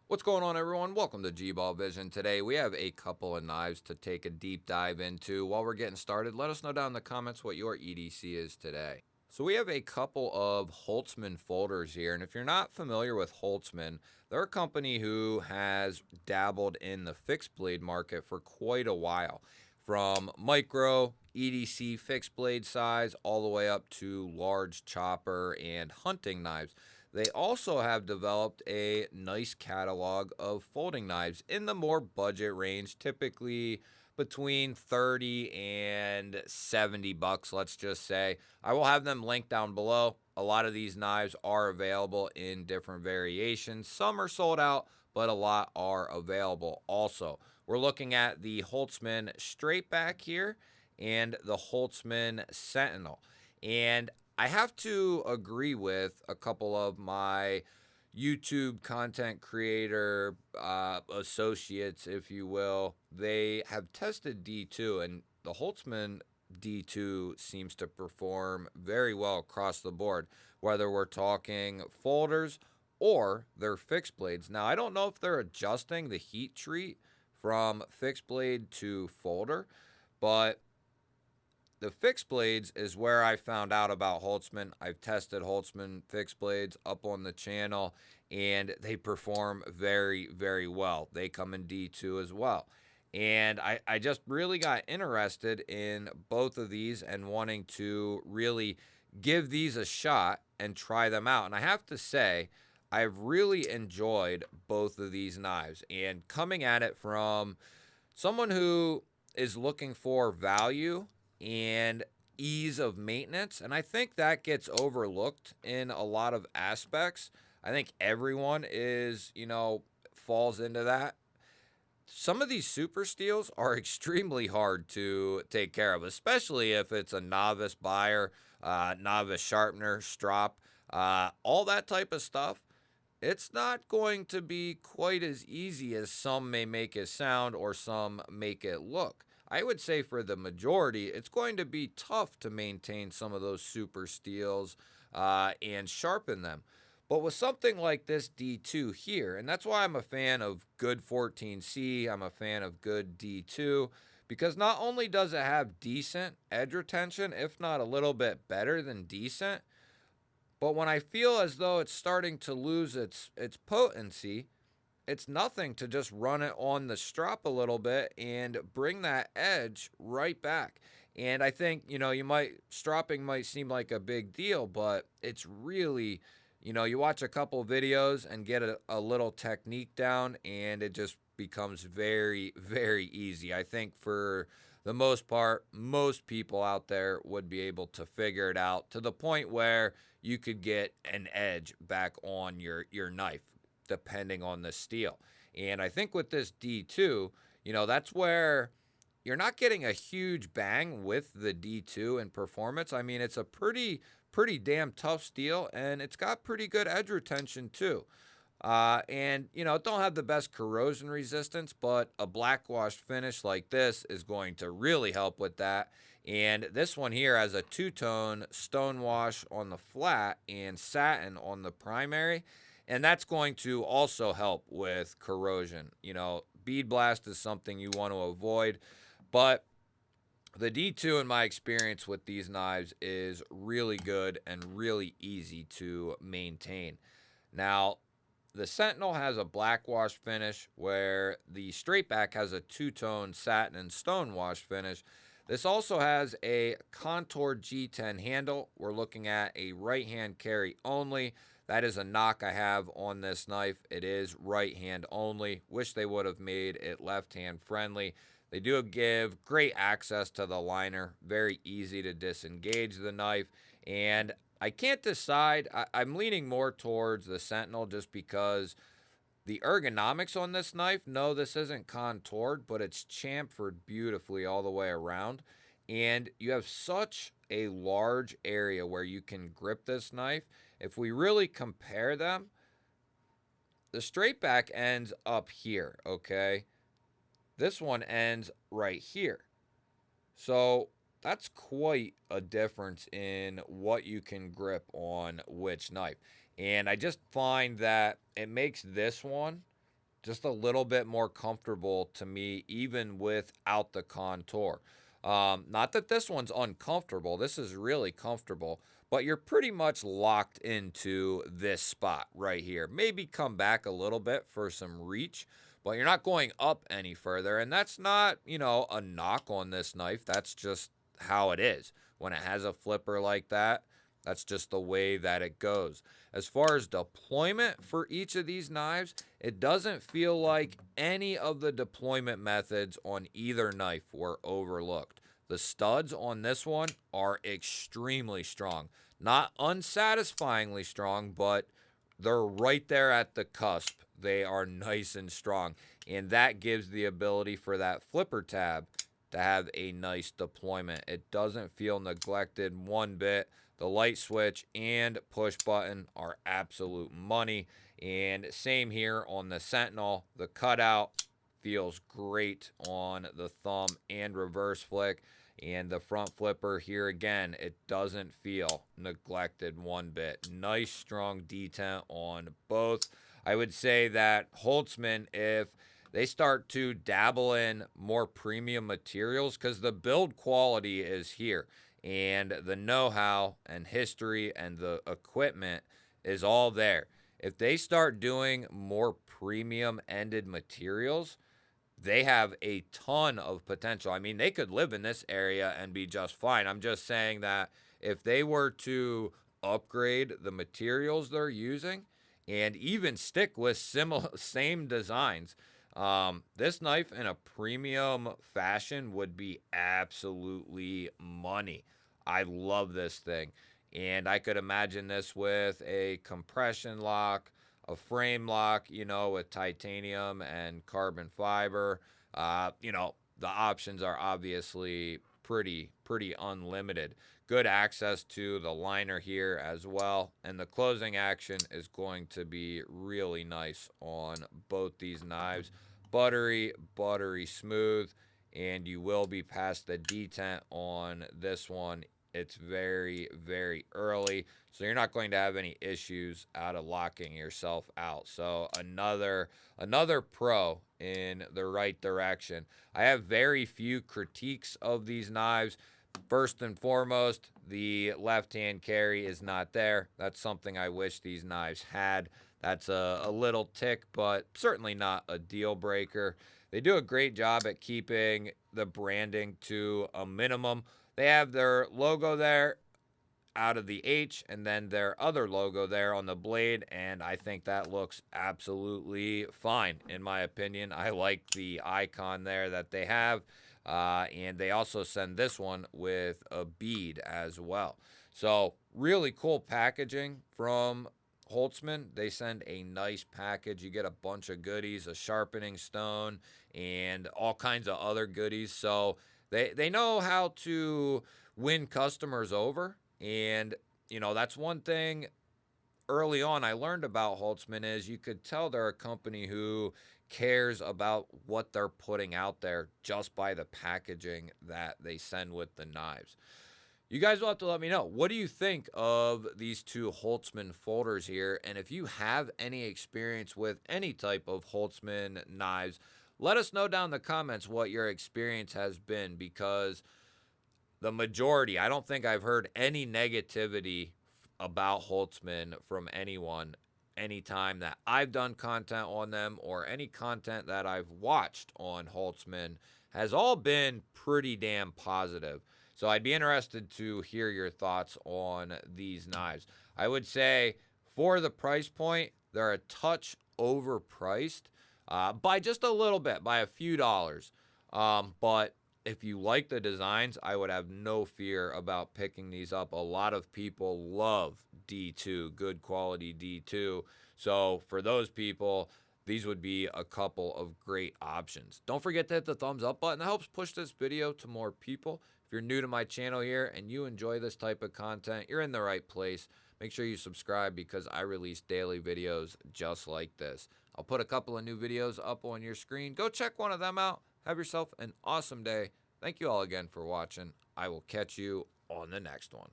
What's going on, everyone? Welcome to G-Ball Vision. Today we have a couple of knives to take a deep dive into. While we're getting started, let us know down in the comments what your EDC is today. So we have a couple of Holtzman folders here, and if you're not familiar with Holtzman, they're a company who has dabbled in the fixed blade market for quite a while. From micro, EDC fixed blade size, all the way up to large chopper and hunting knives. They also have developed a nice catalog of folding knives in the more budget range, typically between 30 and 70 bucks, let's just say. I will have them linked down below. A lot of these knives are available in different variations. Some are sold out, but a lot are available also. We're looking at the Holtzman straight back here and the Holtzman Sentinel. And I have to agree with a couple of my YouTube content creator associates, if you will. They have tested D2, and the Holtzman D2 seems to perform very well across the board, whether we're talking folders or their fixed blades. Now, I don't know if they're adjusting the heat treat from fixed blade to folder, but the fixed blades is where I found out about Holtzman. I've tested Holtzman fixed blades up on the channel, and they perform very, very well. They come in D2 as well. And I just really got interested in both of these and wanting to really give these a shot and try them out. And I have to say, I've really enjoyed both of these knives. And coming at it from someone who is looking for value and ease of maintenance. And I think that gets overlooked in a lot of aspects. I think everyone falls into that. Some of these super steels are extremely hard to take care of, especially if it's a novice buyer, novice sharpener, strop, all that type of stuff. It's not going to be quite as easy as some may make it sound or some make it look. I would say for the majority, it's going to be tough to maintain some of those super steels and sharpen them. But with something like this D2 here, and that's why I'm a fan of good 14C, I'm a fan of good D2, because not only does it have decent edge retention, if not a little bit better than decent, but when I feel as though it's starting to lose its potency, it's nothing to just run it on the strop a little bit and bring that edge right back. And I think, stropping might seem like a big deal, but it's really, you watch a couple videos and get a little technique down, and it just becomes very, very easy. I think for the most part, most people out there would be able to figure it out to the point where you could get an edge back on your knife depending on the steel. And I think with this D2, that's where you're not getting a huge bang with the D2 in performance. I mean, it's a pretty damn tough steel, and it's got pretty good edge retention too. And it don't have the best corrosion resistance, but a black wash finish like this is going to really help with that. And this one here has a two-tone stone wash on the flat and satin on the primary. And that's going to also help with corrosion. Bead blast is something you want to avoid. But the D2, in my experience with these knives, is really good and really easy to maintain. Now, the Sentinel has a black wash finish where the straight back has a two-tone satin and stone wash finish. This also has a contoured G10 handle. We're looking at a right hand carry only. That is a knock I have on this knife. It is right hand only. Wish they would have made it left hand friendly. They do give great access to the liner. Very easy to disengage the knife. And I can't decide. I'm leaning more towards the Sentinel just because the ergonomics on this knife, no, this isn't contoured, but it's chamfered beautifully all the way around. And you have such a large area where you can grip this knife. If we really compare them, the straight back ends up here, okay? This one ends right here. So that's quite a difference in what you can grip on which knife. And I just find that it makes this one just a little bit more comfortable to me, even without the contour. Not that this one's uncomfortable, this is really comfortable, but you're pretty much locked into this spot right here. Maybe come back a little bit for some reach, but you're not going up any further. And that's not, a knock on this knife. That's just how it is. When it has a flipper like that, that's just the way that it goes. As far as deployment for each of these knives, it doesn't feel like any of the deployment methods on either knife were overlooked. The studs on this one are extremely strong. Not unsatisfyingly strong, but they're right there at the cusp. They are nice and strong. And that gives the ability for that flipper tab to have a nice deployment. It doesn't feel neglected one bit. The light switch and push button are absolute money. And same here on the Sentinel. The cutout feels great on the thumb and reverse flick. And the front flipper here again, it doesn't feel neglected one bit. Nice strong detent on both. I would say that Holtzman, if they start to dabble in more premium materials, because the build quality is here and the know-how and history and the equipment is all there. If they start doing more premium ended materials, they have a ton of potential. I mean, they could live in this area and be just fine. I'm just saying that if they were to upgrade the materials they're using and even stick with same designs, this knife in a premium fashion would be absolutely money. I love this thing. And I could imagine this with a compression lock, a frame lock, with titanium and carbon fiber. The options are obviously pretty unlimited. Good access to the liner here as well. And the closing action is going to be really nice on both these knives. Buttery smooth. And you will be past the detent on this one. It's very, very early, so you're not going to have any issues out of locking yourself out. So another pro in the right direction. I have very few critiques of these knives. First and foremost, the left-hand carry is not there. That's something I wish these knives had. That's a little tick, but certainly not a deal breaker. They do a great job at keeping the branding to a minimum. They have their logo there out of the H and then their other logo there on the blade, and I think that looks absolutely fine in my opinion. I like the icon there that they have, and they also send this one with a bead as well. So really cool packaging from Holtzman. They send a nice package. You get a bunch of goodies, a sharpening stone, and all kinds of other goodies. So they know how to win customers over. And, that's one thing early on I learned about Holtzman is you could tell they're a company who cares about what they're putting out there just by the packaging that they send with the knives. You guys will have to let me know. What do you think of these two Holtzman folders here? And if you have any experience with any type of Holtzman knives, let us know down in the comments what your experience has been, because the majority, I don't think I've heard any negativity about Holtzman from anyone anytime that I've done content on them, or any content that I've watched on Holtzman has all been pretty damn positive. So I'd be interested to hear your thoughts on these knives. I would say for the price point, they're a touch overpriced by just a little bit, by a few dollars. But if you like the designs, I would have no fear about picking these up. A lot of people love D2, good quality D2. So for those people, these would be a couple of great options. Don't forget to hit the thumbs up button. That helps push this video to more people. If you're new to my channel here and you enjoy this type of content, you're in the right place. Make sure you subscribe, because I release daily videos just like this. I'll put a couple of new videos up on your screen. Go check one of them out. Have yourself an awesome day. Thank you all again for watching. I will catch you on the next one.